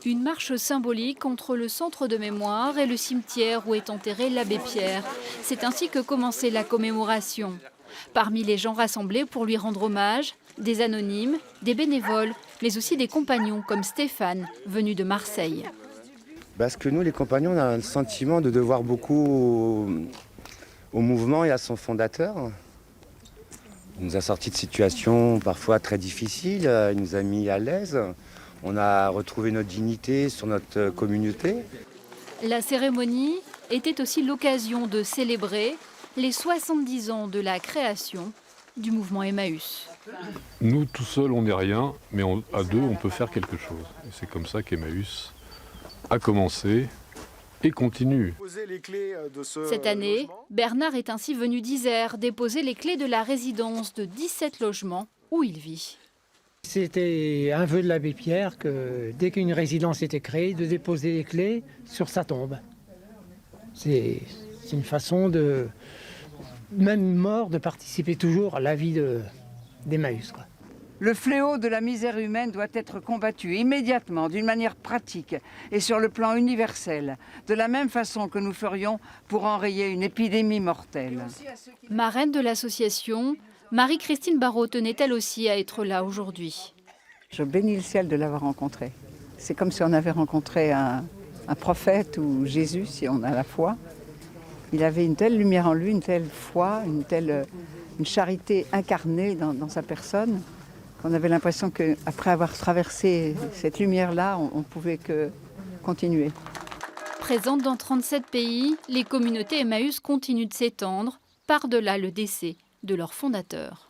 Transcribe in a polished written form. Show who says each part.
Speaker 1: Une marche symbolique entre le centre de mémoire et le cimetière où est enterré l'abbé Pierre. C'est ainsi que commençait la commémoration. Parmi les gens rassemblés pour lui rendre hommage, des anonymes, des bénévoles, mais aussi des compagnons comme Stéphane, venu de Marseille.
Speaker 2: Parce que nous, les compagnons, on a un sentiment de devoir beaucoup au mouvement et à son fondateur. Il nous a sortis de situations parfois très difficiles, il nous a mis à l'aise. On a retrouvé notre dignité sur notre communauté.
Speaker 1: La cérémonie était aussi l'occasion de célébrer les 70 ans de la création du mouvement Emmaüs.
Speaker 3: Nous, tout seuls, on n'est rien, mais à deux, on peut faire quelque chose. Et c'est comme ça qu'Emmaüs a commencé et continue.
Speaker 1: Cette année, Bernard est ainsi venu d'Isère déposer les clés de la résidence de 17 logements où il vit.
Speaker 4: C'était un vœu de l'abbé Pierre que dès qu'une résidence était créée, de déposer les clés sur sa tombe. C'est une façon de, même mort, de participer toujours à la vie d'Emmaüs.
Speaker 5: Le fléau de la misère humaine doit être combattu immédiatement, d'une manière pratique et sur le plan universel, de la même façon que nous ferions pour enrayer une épidémie mortelle.
Speaker 1: Marraine de l'association, Marie-Christine Barrault tenait elle aussi à être là aujourd'hui.
Speaker 5: Je bénis le ciel de l'avoir rencontré. C'est comme si on avait rencontré un prophète ou Jésus, si on a la foi. Il avait une telle lumière en lui, une telle foi, une charité incarnée dans sa personne, qu'on avait l'impression qu'après avoir traversé cette lumière-là, on ne pouvait que continuer.
Speaker 1: Présentes dans 37 pays, les communautés Emmaüs continuent de s'étendre par-delà le décès de leur fondateur.